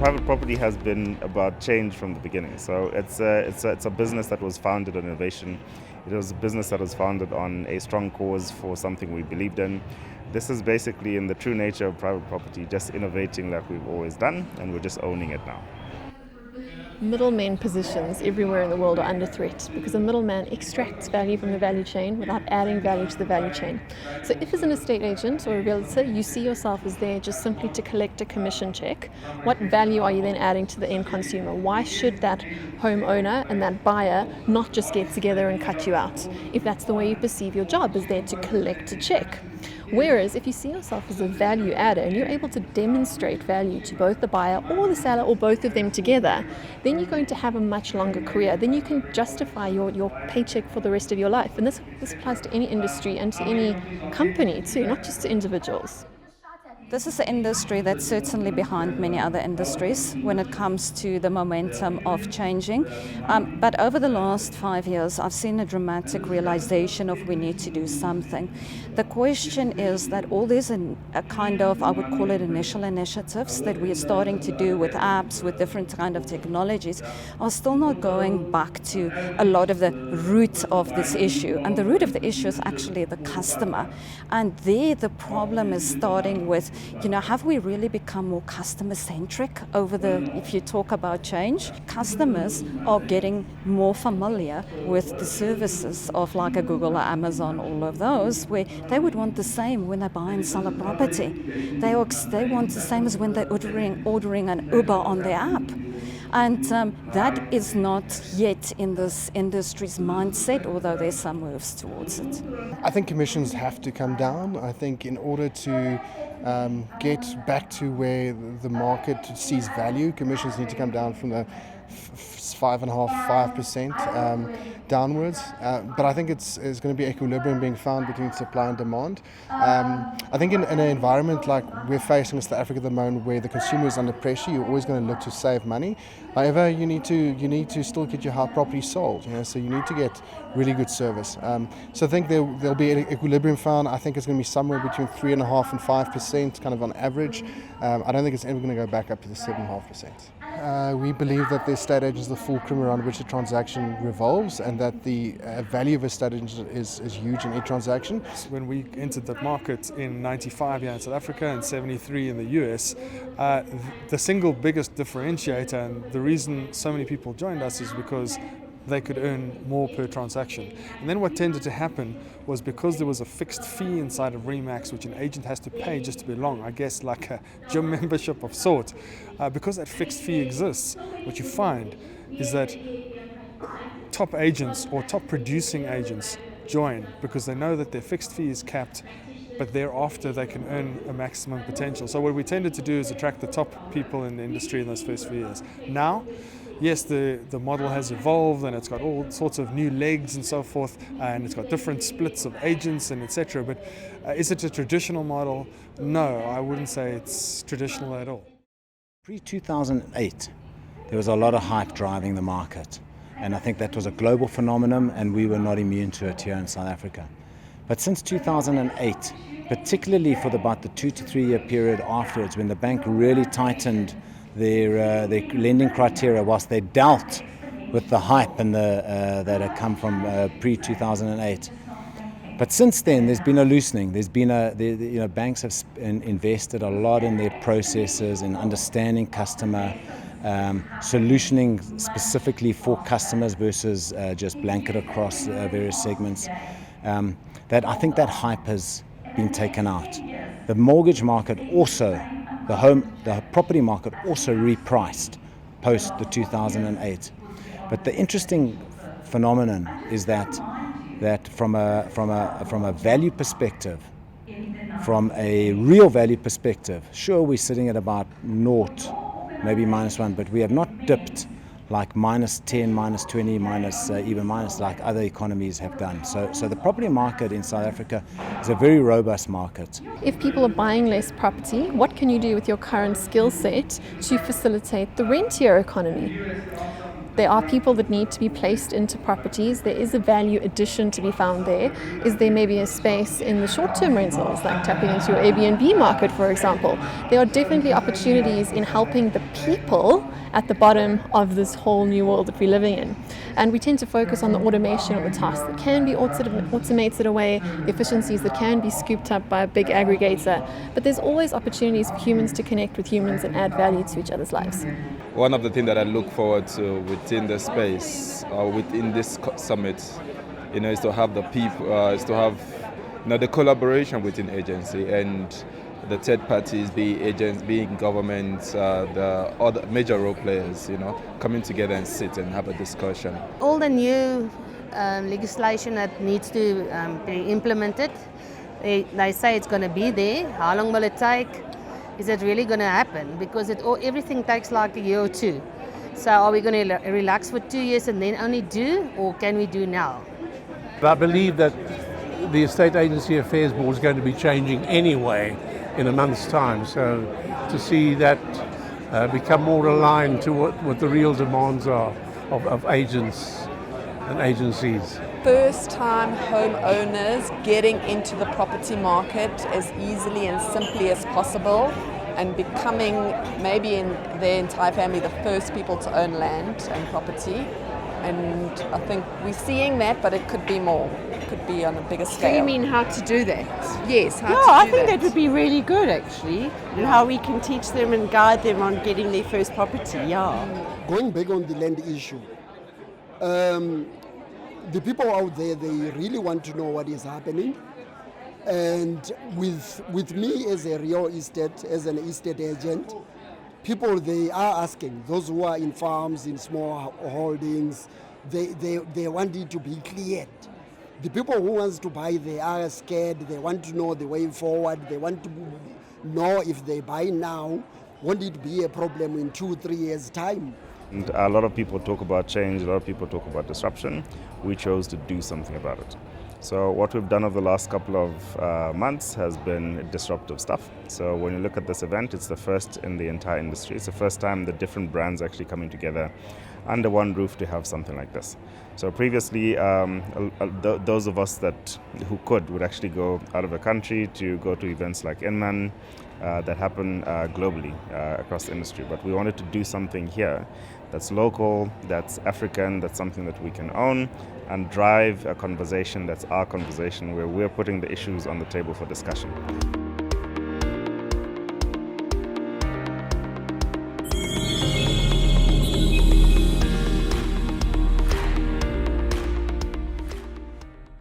private property has been about change from the beginning. So it's a business that was founded on innovation. It was a business that was founded on a strong cause for something we believed in. This is basically in the true nature of private property, just innovating like we've always done, and we're just owning it now. Middlemen positions everywhere in the world are under threat because a middleman extracts value from the value chain without adding value to the value chain. So if as an estate agent or a realtor you see yourself as there just simply to collect a commission check, what value are you then adding to the end consumer? Why should that homeowner and that buyer not just get together and cut you out if that's the way you perceive your job, is there to collect a check? Whereas if you see yourself as a value adder and you're able to demonstrate value to both the buyer or the seller or both of them together, then you're going to have a much longer career. Then you can justify your paycheck for the rest of your life. And this applies to any industry and to any company too, not just to individuals. This is an industry that's certainly behind many other industries when it comes to the momentum of changing. But over the last 5 years, I've seen a dramatic realization of we need to do something. The question is that all these a kind of, I would call it initial initiatives that we are starting to do with apps, with different kind of technologies, are still not going back to a lot of the root of this issue. And the root of the issue is actually the customer. And there the problem is starting with, have we really become more customer-centric if you talk about change? Customers are getting more familiar with the services of like a Google or Amazon, all of those, where they would want the same when they buy and sell a property. They want the same as when they're ordering an Uber on their app. And that is not yet in this industry's mindset, although there's some moves towards it. I think commissions have to come down. I think in order to get back to where the market sees value, commissions need to come down from the 5.5% downwards. But I think it's going to be equilibrium being found between supply and demand. I think in an environment like we're facing in South Africa at the moment, where the consumer is under pressure, you're always going to look to save money. However, you need to still get your property sold. So you need to get really good service. So I think there'll be an equilibrium found. I think it's going to be somewhere between 3.5% and 5%, kind of on average. I don't think it's ever going to go back up to the 7.5%. We believe that the estate agent is the fulcrum around which the transaction revolves, and that the value of a estate agent is huge in a transaction. When we entered the market in 95 here in South Africa and 73 in the US, the single biggest differentiator and the reason so many people joined us is because they could earn more per transaction. And then what tended to happen was, because there was a fixed fee inside of Remax, which an agent has to pay just to belong, I guess like a gym membership of sort, because that fixed fee exists, what you find is that top agents or top producing agents join because they know that their fixed fee is capped, but thereafter they can earn a maximum potential. So what we tended to do is attract the top people in the industry in those first few years. Now, yes, the model has evolved and it's got all sorts of new legs and so forth, and it's got different splits of agents and etc. But is it a traditional model? No, I wouldn't say it's traditional at all. Pre-2008, there was a lot of hype driving the market, and I think that was a global phenomenon, and we were not immune to it here in South Africa. But since 2008, particularly for about the 2 to 3 year period afterwards, when the bank really tightened their lending criteria, whilst they dealt with the hype and that had come from pre-2008. But since then, there's been a loosening. There's been banks have invested a lot in their processes, in understanding customer, solutioning specifically for customers versus just blanket across various segments. That I think that hype has been taken out. The mortgage market also, the property market also repriced post the 2008. But the interesting phenomenon is that from a value perspective, from a real value perspective, sure, we're sitting at about naught, maybe -1, but we have not dipped like -10, -20, even minus like other economies have done. So the property market in South Africa is a very robust market. If people are buying less property, what can you do with your current skill set to facilitate the rentier economy? There are people that need to be placed into properties. There is a value addition to be found there. Is there maybe a space in the short-term rentals, like tapping into your Airbnb market, for example? There are definitely opportunities in helping the people at the bottom of this whole new world that we're living in. And we tend to focus on the automation of the tasks that can be automated away, efficiencies that can be scooped up by a big aggregator. But there's always opportunities for humans to connect with humans and add value to each other's lives. One of the things that I look forward to within the space or within this summit, is to have the people, is to have, the collaboration within agency and the third parties, be agents, being governments, the other major role players, coming together and sit and have a discussion. All the new legislation that needs to be implemented, they say it's going to be there. How long will it take? Is it really going to happen? Because everything takes like a year or two. So are we going to relax for 2 years and then only do, or can we do now? I believe that the Estate Agency Affairs Board is going to be changing anyway in a month's time. So to see that become more aligned to what the real demands are of agents and agencies. First-time homeowners getting into the property market as easily and simply as possible and becoming, maybe in their entire family, the first people to own land and property. And I think we're seeing that, but it could be more. It could be on a bigger scale. Do you mean how to do that? Yes, how to do that. I think that would be really good, actually, and how we can teach them and guide them on getting their first property, Going back on the land issue, the people out there, they really want to know what is happening. And with me as a real estate, as an estate agent, people, they are asking, those who are in farms, in small holdings, they want it to be cleared. The people who want to buy, they are scared, they want to know the way forward, they want to know if they buy now, won't it be a problem in 2-3 years' time? And a lot of people talk about change, a lot of people talk about disruption. We chose to do something about it. So what we've done over the last couple of months has been disruptive stuff. So when you look at this event, it's the first in the entire industry. It's the first time the different brands actually coming together under one roof to have something like this. So previously, those of us who would actually go out of the country to go to events like Inman that happen globally across the industry. But we wanted to do something here that's local, that's African, that's something that we can own and drive a conversation that's our conversation where we're putting the issues on the table for discussion.